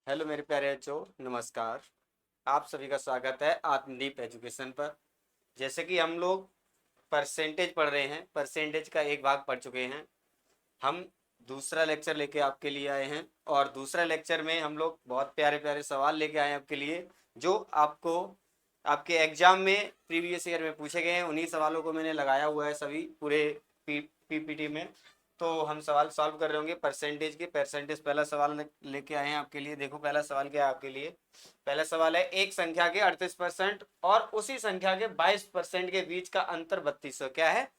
Hello मेरे प्यारे बच्चों, नमस्कार। आप सभी का स्वागत है आत्मदीप एजुकेशन पर। जैसे कि हम लोग परसेंटेज पढ़ रहे हैं, परसेंटेज का एक भाग पढ़ चुके हैं। हम दूसरा लेक्चर लेके आपके लिए आए हैं और दूसरा लेक्चर में हम लोग बहुत प्यारे प्यारे सवाल लेके आए हैं आपके लिए, जो आपको आपके एग्जाम में प्रीवियस ईयर में पूछे गए हैं। उन्हीं सवालों को मैंने लगाया हुआ है सभी पूरे पीपीटी में। तो हम सवाल सॉल्व कर रहे होंगे परसेंटेज के। परसेंटेज पहला सवाल लेके आए हैं आपके लिए। देखो पहला सवाल क्या है आपके लिए। पहला सवाल है, एक संख्या के 38% और उसी संख्या के 22% के बीच का अंतर 3200 क्या है।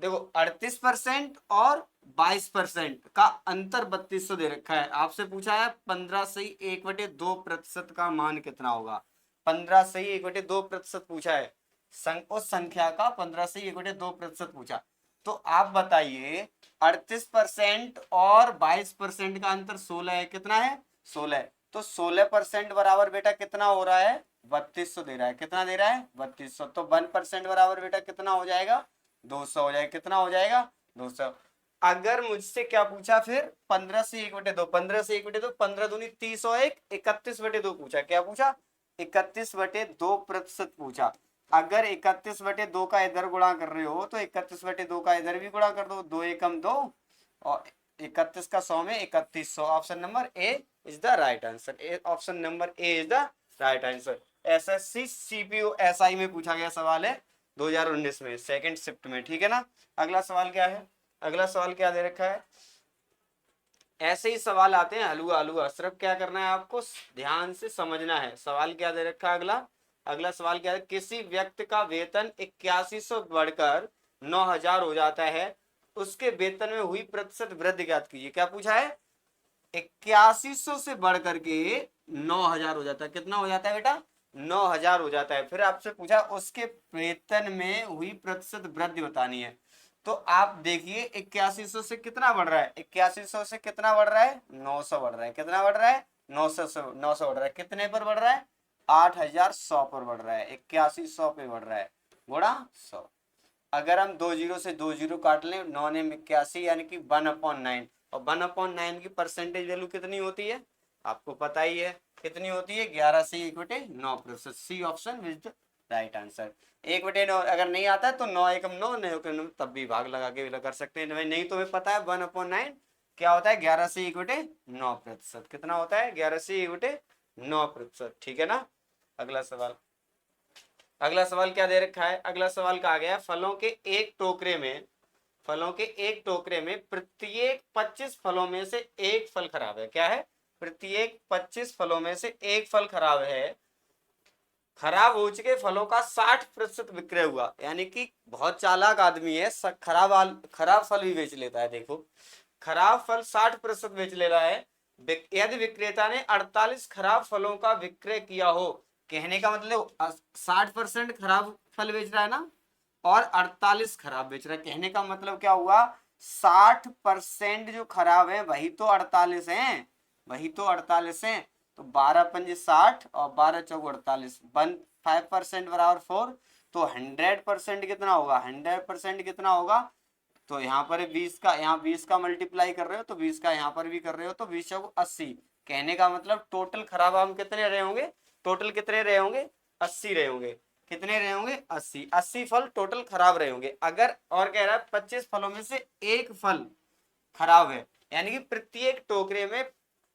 देखो 38% और 22% का अंतर 3200 दे रखा है। आपसे पूछा है 15 से 1/2% का मान कितना होगा। 15 से 1/2% पूछा है। उस संख्या का 15 से 1/2% पूछा। तो आप बताइए 38% और 22% का अंतर 16 है। कितना है? 16 है। तो 16% बराबर बेटा कितना हो रहा है? 3200 दे रहा है। कितना दे रहा है? 3200। तो 1% बराबर बेटा कितना हो जाएगा? 200 हो जाएगा। कितना हो जाएगा? 200। अगर मुझसे क्या पूछा फिर 15 से 1/2, 15 से 1/2, 15 दूनी 30 और 1 31/2 पूछा। क्या पूछा? 31/2% पूछा। अगर 31/2 का इधर गुणा कर रहे हो तो 31/2 का इधर भी गुणा कर दो। 2 एकम 2 और 31 का 100 में 3100। Option number A is the right answer. Option number A is the right answer. SSC CPU SI में पूछा गया सवाल है 2019 में, सेकंड शिफ्ट में। ठीक है ना। अगला सवाल क्या है? अगला सवाल क्या दे रखा है? ऐसे ही सवाल आते हैं हलुआ हलुआ। सिर्फ क्या करना है आपको, ध्यान से समझना है। सवाल क्या दे रखा है अगला। अगला सवाल क्या है, किसी व्यक्ति का वेतन 8100 बढ़कर 9000 हो जाता है, उसके वेतन में हुई प्रतिशत वृद्धि ज्ञात कीजिए। क्या पूछा है? 8100 से बढ़ करके 9000 हो जाता है। कितना हो जाता है बेटा? 9000 हो जाता है। फिर आपसे पूछा उसके वेतन में हुई प्रतिशत वृद्धि बतानी है। तो आप देखिए 8100 से कितना बढ़ रहा है? 8100 से कितना बढ़ रहा है? 900 बढ़ रहा है। कितना बढ़ रहा है? 900 से 900 बढ़ रहा है। कितने पर बढ़ रहा है? 8100 पर बढ़ रहा है। 8100 पे बढ़ रहा है गुणा 100। अगर हम 2 जीरो से 2 जीरो काट लें, 9 ने 81 यानी कि 1/9। और 1/9 की परसेंटेज वैल्यू कितनी होती है? आपको पता ही है कितनी होती है। 11 से 1/9%। C option is the right answer. 1/9 अगर नहीं आता है तो 9 एकम 9, 9 एकम 9 तब भी भाग लगा के कर सकते हैं। नहीं तो हमें पता है 1/9 क्या होता है। 11 से 1/9%। कितना होता है? 11 से 1/9%। ठीक है ना। अगला सवाल। अगला सवाल क्या दे रखा है? अगला सवाल कहा गया फलों के एक टोकरे में, फलों के एक टोकरे में प्रत्येक 25 फलों में से एक फल खराब है। क्या है? प्रत्येक 25 फलों में से एक फल खराब है। खराब हो चुके फलों का 60% विक्रय हुआ। यानी कि बहुत चालाक आदमी है, खराब फल भी बेच लेता है। देखो खराब फल 60% बेच ले रहा है। यदि विक्रेता ने 48 खराब फलों का विक्रय किया हो, कहने का मतलब 60% खराब फल बेच रहा है ना, और 48 खराब बेच रहा है। कहने का मतलब क्या हुआ? 60% जो खराब है वही तो 48 है। वही तो 48 है। तो 12×5 = 60 और 12×4 = 48। 5% बराबर 4। तो 100% कितना होगा? 100% कितना होगा? तो यहाँ पर 20 का, यहाँ 20 का मल्टीप्लाई कर रहे हो तो 20 का यहाँ पर भी कर रहे हो तो 20×80। कहने का मतलब टोटल खराब आम कितने रहे होंगे? टोटल कितने रहे होंगे? 80 रहे होंगे। कितने रहे होंगे? 80। 80 फल टोटल खराब रहे होंगे। अगर और कह रहा है 25 फलों में से एक फल खराब है, यानी कि प्रत्येक टोकरे में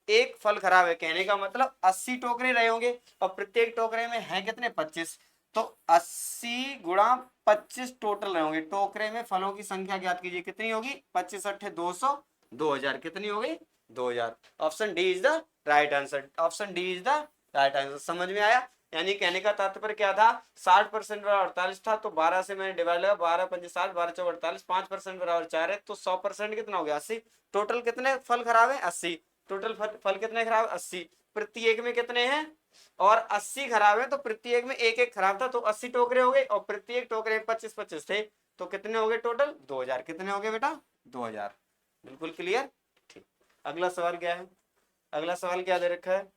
एक फल खराब है। कहने का मतलब 80 टोकरे रहे होंगे और प्रत्येक टोकरे में है कितने? 25। तो 80×25 टोटल रहे होंगे। टोकरे में फलों की संख्या ज्ञात कीजिए। कितनी होगी? 25×8 = 200। 2000 कितनी हो गई? 2000। Option D is the right answer. Option D is the right answer. समझ में आया? यानी कहने का तात्पर्य क्या था? 60% बराबर 48 था, तो 12 से मैंने डिवाइड लगा। 12×5 = 60, 12×4 = 48। 5% बराबर 4 है, तो 100% कितना हो गया? 80। टोटल कितने फल खराब है? 80। टोटल फल कितने खराब? 80। प्रत्येक में कितने हैं? और 80 खराब है तो प्रत्येक में एक एक खराब था, तो 80 टोकरे हो गए और प्रत्येक टोकरे में 25-25 थे। तो कितने हो गए टोटल? 2000। कितने हो गए बेटा? 2000। बिल्कुल क्लियर। ठीक। अगला सवाल क्या है? अगला सवाल क्या दे रखा है?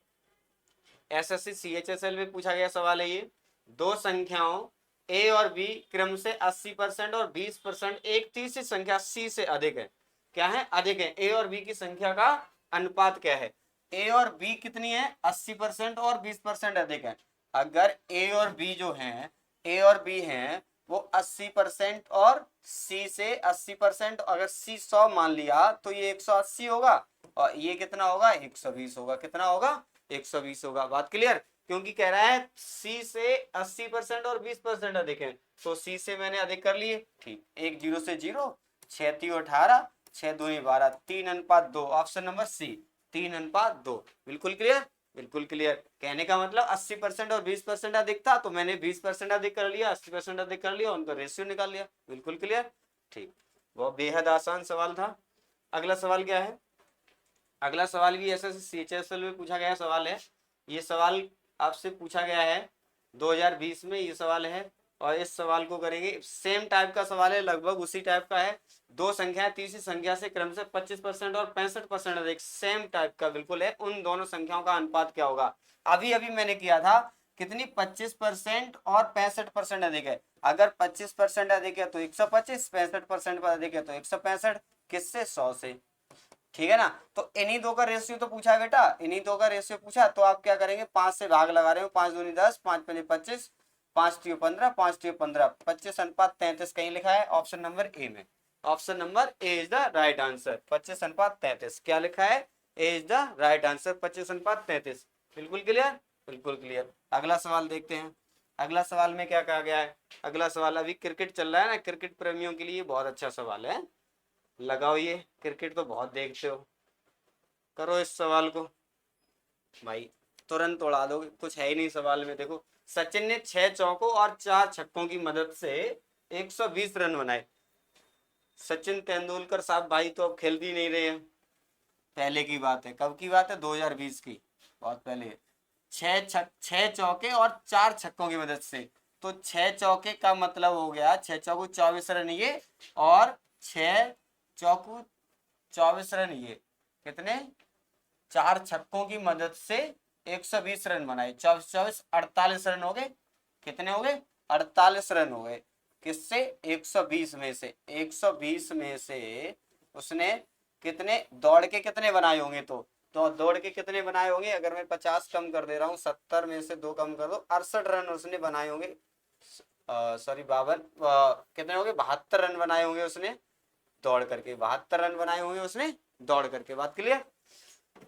एसएससी सीएचएसएल में पूछा गया सवाल है ये। दो संख्याओं ए और बी क्रम से 80% और 20%, एक तीसरी संख्या सी से अधिक है। क्या है? अधिक है। ए और बी की संख्या का अनुपात क्या है? ए और बी कितनी है, 80% और 20% अधिक है। अगर ए और बी जो हैं, ए और बी हैं वो 80% और सी से 80%, अगर सी 100 मान लिया तो ये 180 होगा और ये कितना होगा, 120 होगा। कितना होगा, 120 होगा। बात क्लियर? क्योंकि कह रहा है सी से 80% और 20% अधिक है, तो सी से मैंने अधिक कर लिए। ठीक, एक जीरो से जीरो, 6×3 = 18, 6×2 = 12, 3:2। Option number C, 3:2। बिल्कुल क्लियर, बिल्कुल क्लियर। कहने का मतलब 80% और 20% अधिक था, तो मैंने 20% अधिक कर लिया, 80% अधिक कर लिया, उनका रेशियो निकाल लिया। बिल्कुल क्लियर, ठीक। वो बेहद आसान सवाल था। अगला सवाल क्या है, अगला सवाल भी ऐसे CHSL में पूछा गया सवाल है। ये सवाल आपसे पूछा गया है 2020 में, ये सवाल है। और इस सवाल को करेंगे, सेम टाइप का सवाल है, लगभग उसी टाइप का है। दो संख्याएं तीसरी संख्या से क्रम से 25% और 65% अधिक, सेम टाइप का बिल्कुल है। उन दोनों संख्याओं का अनुपात क्या होगा। अभी अभी मैंने किया था, कितनी, 25% और 65% अधिक है। अगर 25% अधिक है तो 125, 65% पर अधिक है तो 165। किससे, 100 से। ठीक है ना। तो इन्हीं दो का रेशियो तो पूछा है बेटा, इन्हीं दो का रेशियो पूछा, तो आप क्या करेंगे, 5 से भाग लगा रहे हो, 5 दूनी 10, 5 पंजे 25, 5 तियो 15, 5 तियो 15, 25:33 कहीं लिखा है, ऑप्शन नंबर ए में। Option number A is the right answer, 25:33 क्या लिखा है, ए इज द राइट आंसर, 25:33। बिल्कुल क्लियर, बिल्कुल क्लियर। अगला सवाल देखते हैं, अगला सवाल में क्या कहा गया है। अगला सवाल, अभी क्रिकेट चल रहा है ना, क्रिकेट प्रेमियों के लिए बहुत अच्छा सवाल है, लगाओ ये, क्रिकेट तो बहुत देखते हो। करो इस सवाल को भाई, तुरंत उड़ा दोगे, कुछ है ही नहीं सवाल में। देखो, सचिन ने 6 चौकों और 4 छक्कों की मदद से 120 रन बनाए। सचिन तेंदुलकर साहब भाई तो अब खेल भी नहीं रहे हैं, पहले की बात है। कब की बात है, 2020 की, बहुत पहले। 6 चौके और 4 छक्कों की मदद से, तो 6 चौके का मतलब हो गया 6 चौको 24 रन ये, और 6 चौको 24 रन ये, कितने, 4 छक्कों की मदद से 120 रन बनाए। 24 24 48 रन हो गए। कितने हो गए, 48 रन हो गए। किससे, 120 में से, 120 में से उसने कितने, दौड़ के कितने बनाए होंगे, तो दौड़ के कितने बनाए होंगे, अगर मैं 50 कम कर दे रहा हूँ, 70 में से 2 कम कर दो, 68 रन उसने बनाए होंगे। सॉरी 52, कितने होंगे, 72 रन बनाए होंगे उसने दौड़ करके, 72 रन बनाए होंगे उसने दौड़ करके। बात क्लियर,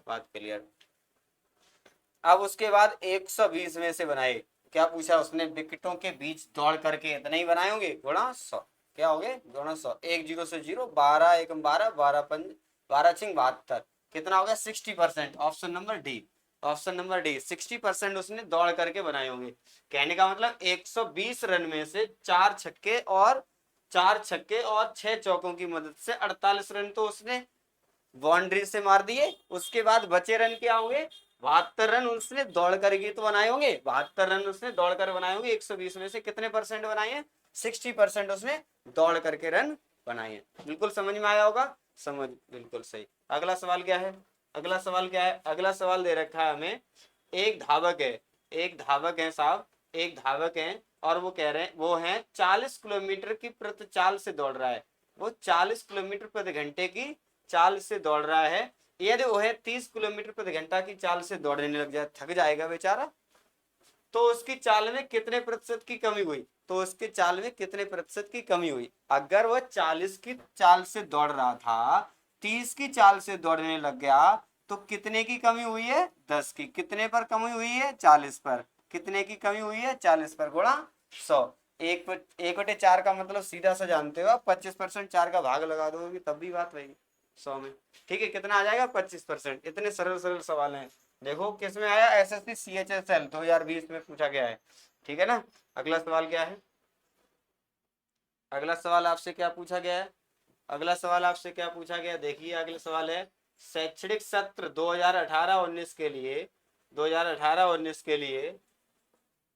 बात क्लियर। अब उसके बाद 120 में से बनाए, क्या पूछा उसने, विकेटों के बीच दौड़ करके इतने ही बनाए होंगे, गुणा 100। क्या हो गए, गुणा 100, एक जीरो से जीरो, 12 एकम 12, 12 पंज 12 छिंग 72, कितना हो गया, 60%। Option number D, option number D, 60% उसने दौड़ करके बनाए होंगे। कहने का मतलब 120 रन में से 4 छक्के और 6 चौकों की मदद से 48 रन तो उसने बाउंड्री से मार दिए। उसके बाद बचे रन क्या होंगे, 72 रन उसने दौड़ करके तो बनाए होंगे, 72 रन उसने दौड़ कर बनाए होंगे। 120 में से कितने परसेंट बनाए हैं, 60% उसने दौड़ करके रन बनाए हैं। बिल्कुल समझ में आया होगा, समझ, बिल्कुल सही। अगला सवाल क्या है, अगला सवाल क्या है, अगला सवाल दे रखा है हमें, एक धावक है, एक धावक है साहब, एक धावक है, और वो कह रहे हैं, वो है 40 किलोमीटर की प्रति चाल से दौड़ रहा है। वो 40 किलोमीटर प्रति घंटे की चाल से दौड़ रहा है। यदि वह 30 किलोमीटर प्रति घंटा की चाल से दौड़ने लग जाए, थक जाएगा बेचारा, तो उसकी चाल में कितने प्रतिशत की कमी हुई, तो उसके चाल में कितने प्रतिशत की कमी हुई। अगर वह 40 की चाल से दौड़ रहा था, 30 की चाल से दौड़ने लग गया, तो कितने की कमी हुई है, 10 की। कितने पर कमी हुई है, 40 पर। कितने की कमी हुई है, 40 पर, गुणा 100। 1/4 का मतलब सीधा सा जानते हो, 25% 4 का भाग लगा दोगे तब भी बात वही, 100 में। ठीक है, कितना आ जाएगा, 25%। इतने सरल सरल सवाल हैं। देखो किस में आया, SSC CHSL 2020 में पूछा गया है। ठीक है ना। अगला सवाल क्या है, अगला सवाल आपसे क्या पूछा गया है, अगला सवाल आपसे क्या पूछा गया, देखिए अगला सवाल है, शैक्षणिक सत्र 2018-19 के लिए, 2018-19 के लिए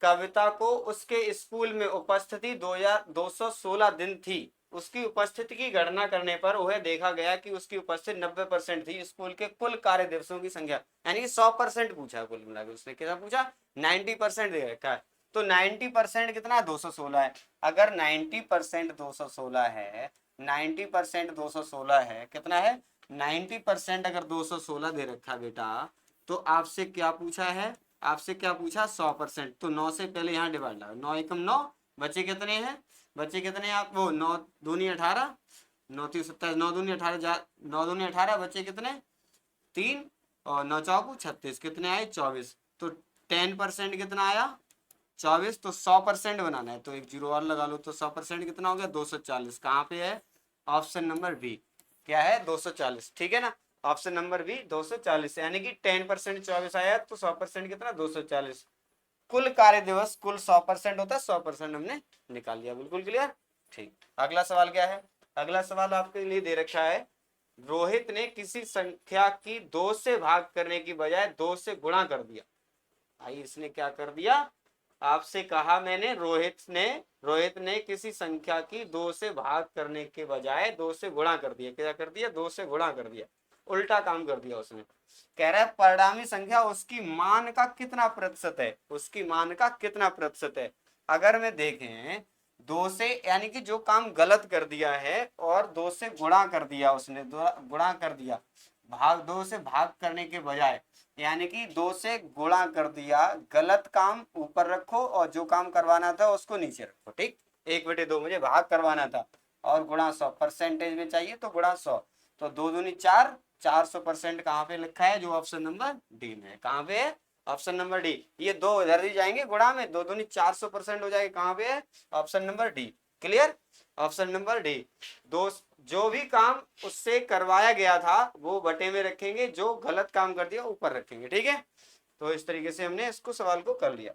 कविता को उसके स्कूल में उपस्थिति 2216 दिन थी। उसकी उपस्थिति की गणना करने पर वह देखा गया कि उसकी उपस्थिति 90% थी स्कूल के कुल कार्य दिवसों की संख्या, यानी 100% पूछा कुल मिला के। उसने कितना पूछा, 90% दे रखा है। तो 90% कितना, 216 है। अगर 90% 216 है, 90% 216 है, कितना है, 90% अगर 216 दे रखा बेटा, तो आपसे क्या पूछा है, आपसे क्या पूछा 100%, तो 9 से पहले यहाँ डिवाइड लगा, 9 एकम 9, बचे कितने हैं, बचे कितने आप वो 9 दूनी 18, 9 3 27, 9 दूनी 18, 9 दूनी 18, बचे कितने 3, और 9 चौकू 36, कितने आए 24, तो 10% कितना आया 24, तो 100% बनाना है तो एक जीरो और लगा लो, तो 100% कितना हो गया 240, कहाँ पे है ऑप्शन नंबर बी, क्या है 240, ठीक है ना, ऑप्शन नंबर बी 240, यानी कि 10% 24 आया तो 100% कितना 240, कुल कार्य दिवस कुल 100% होता है, 100% हमने निकाल लिया, बिल्कुल क्लियर। ठीक, अगला सवाल क्या है, अगला सवाल आपके लिए दे रखा है, रोहित ने किसी संख्या की 2 से भाग करने की बजाय 2 से गुणा कर दिया। भाई इसने क्या कर दिया, आपसे कहा मैंने रोहित ने किसी संख्या की 2 से भाग करने के बजाय 2 से गुणा कर दिया, क्या कर दिया 2 से गुणा कर दिया, उल्टा काम कर दिया उसने। कह रहा है परिणामी संख्या उसकी मान का कितना प्रतिशत है, उसकी मान का कितना प्रतिशत है। अगर मैं देखें 2 से, यानी कि जो काम गलत कर दिया है और 2 से गुणा कर दिया उसने, गुणा कर दिया, भाग 2 से भाग करने के बजाय, यानी कि 2 से गुणा कर दिया, गलत काम ऊपर रखो और जो काम करवाना था उसको नीचे रखो, ठीक, 1/2 मुझे भाग करवाना था और गुणा 100 परसेंटेज में चाहिए तो गुणा 100, तो 2 दूनी 4, 400% कहाँ पे लिखा है, जो ऑप्शन नंबर डी में है, कहाँ पे है ऑप्शन नंबर डी, ये दो इधर ही जाएंगे गुणा में, 2 दूनी 400% हो जाएगा, कहाँ पे है option number D, clear, option number D. दो, जो भी काम उससे करवाया गया था वो बटे में रखेंगे, जो गलत काम कर दिया ऊपर रखेंगे, ठीक है, तो इस तरीके से हमने इसको सवाल को कर लिया।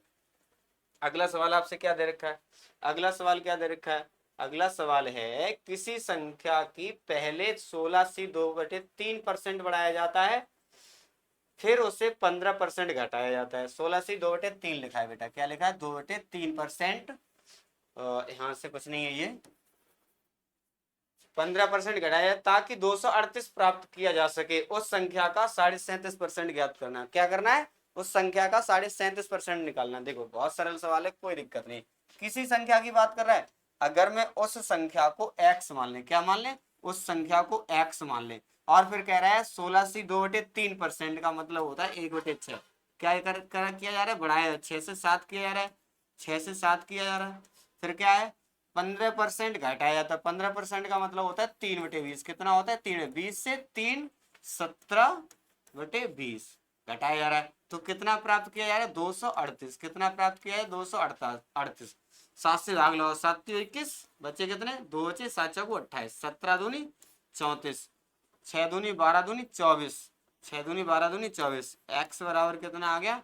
अगला सवाल आपसे क्या दे रखा है, अगला सवाल क्या दे रखा है, अगला सवाल है किसी संख्या की पहले 16 से 2/3% बढ़ाया जाता है, फिर उसे 15% घटाया जाता है, 16 से 2/3 लिखा है बेटा, क्या लिखा है 2/3%, यहाँ से कुछ नहीं है, ये 15% घटाया ताकि 238 प्राप्त किया जा सके, उस संख्या का 37.5% ज्ञात करना, क्या करना है उस संख्या का 37.5% निकालना। देखो बहुत सरल सवाल है, कोई दिक्कत नहीं, किसी संख्या की बात कर रहा है, अगर मैं उस संख्या को x मान ले, क्या मान ले उस संख्या को x मान ले, और फिर कह रहा है 16 से 2/3% का मतलब होता है 1/6, क्या किया जा रहा है बढ़ाया 6 से 7 किया जा रहा है, 6 से 7 किया जा रहा है, फिर क्या है 15% घटाया जाता है, 15% का मतलब होता है 3/20, कितना होता है 3/20 से 3 17/20 घटाया जा रहा है, तो कितना प्राप्त किया जा रहा है 238, कितना प्राप्त किया है 238, 7 से भाग लो, 7 3 21, बचे कितने 2 बचे, 7 चौको 28, 17 दूनी 34, 6 दूनी 12 दूनी 24, 6 दूनी 12 दूनी 24, x बराबर कितना आ गया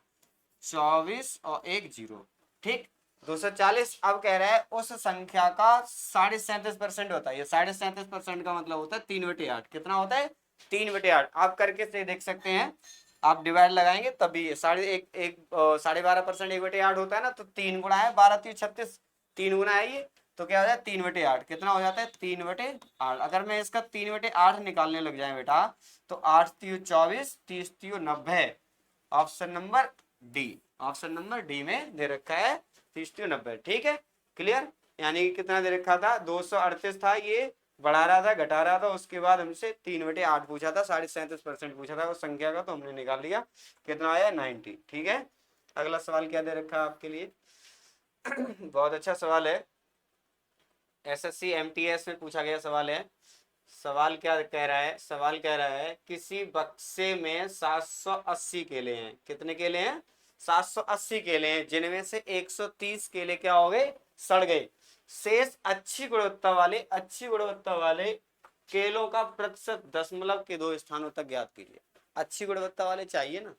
24 और 1 0, ठीक 240। अब कह रहा है उस संख्या का 37.5% होता है, ये 37.5% का मतलब होता है 3/8, कितना होता है 3/8, आप करके से देख सकते हैं, आप डिवाइड लगाएंगे तभी साढ़े एक एक 12.5% 1/8 होता है ना, तो 3 गुना है 12 3 36, 3 गुना है ये, तो क्या हो जाए 3/8, कितना हो जाता है 3/8। अगर मैं इसका 3/8 निकालने लग जाए बेटा, तो 8 3 24, 30 3 90, option number D, option number D में दे रखा है 30 90, ठीक है क्लियर, यानी कि कितना दे रखा था 238 था, ये बढ़ा रहा था घटा रहा था, उसके बाद हमसे 3/8 पूछा था, 37.5% पूछा था उस संख्या का, तो हमने निकाल लिया, कितना आया 90, ठीक है। अगला सवाल क्या दे रखा है आपके लिए बहुत अच्छा सवाल है, एसएससी एमटीएस में पूछा गया सवाल है। सवाल क्या कह रहा है, सवाल कह रहा है किसी बक्से में 780 केले हैं, कितने केले हैं 780 केले हैं, जिनमें से 130 केले क्या हो गए सड़ गए, शेष अच्छी गुणवत्ता वाले केलों का प्रतिशत दशमलव के 2 स्थानों तक ज्ञात कीजिए। अच्छी गुणवत्ता वाले चाहिए ना,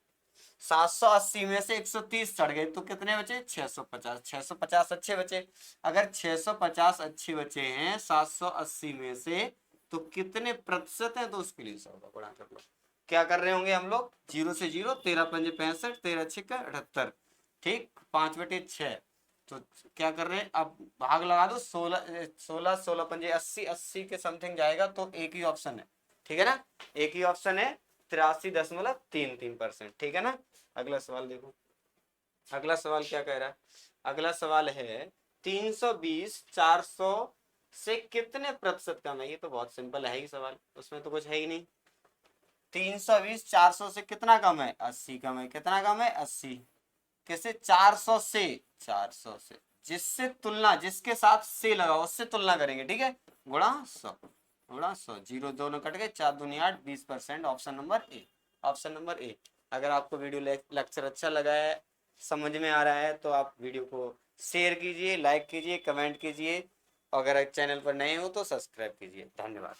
780 में से 130 सड़ गए तो कितने बचे 650, 650 अच्छे बचे, अगर 650 अच्छे बचे हैं 780 में से, तो कितने प्रतिशत है, तो उसके लिए 100 का गुणा कर लो, क्या कर रहे होंगे हम लोग 0 से 0, 13 पंजे 65, 13 छिक्का 78, ठीक 5/6, तो क्या कर रहे हैं अब भाग लगा दो, 16 पंजे 80, 80 के समथिंग जाएगा, तो एक ही ऑप्शन है, ठीक है ना, एक ही ऑप्शन है 83.33%, ठीक है ना। अगला सवाल देखो, अगला सवाल क्या कह रहा है, अगला सवाल है 320 400 से कितने प्रतिशत कम है, ये तो बहुत सिंपल है ही सवाल, उसमें तो कुछ है ही नहीं, 320 400 से कितना कम है? 80 कम है। कितना कम है? 80। किससे? 400 से। 400 से, जिससे तुलना, जिसके साथ से लगाओ उससे तुलना करेंगे, ठीक है। गुणा 100, गुणा 100, जीरो दोनों कट गए, 4 दूनी 8, 20%। Option number A, option number A. अगर आपको वीडियो लेक्चर अच्छा लगा है, समझ में आ रहा है, तो आप वीडियो को शेयर कीजिए, लाइक कीजिए, कमेंट कीजिए। अगर चैनल पर नए हो तो सब्सक्राइब कीजिए। धन्यवाद।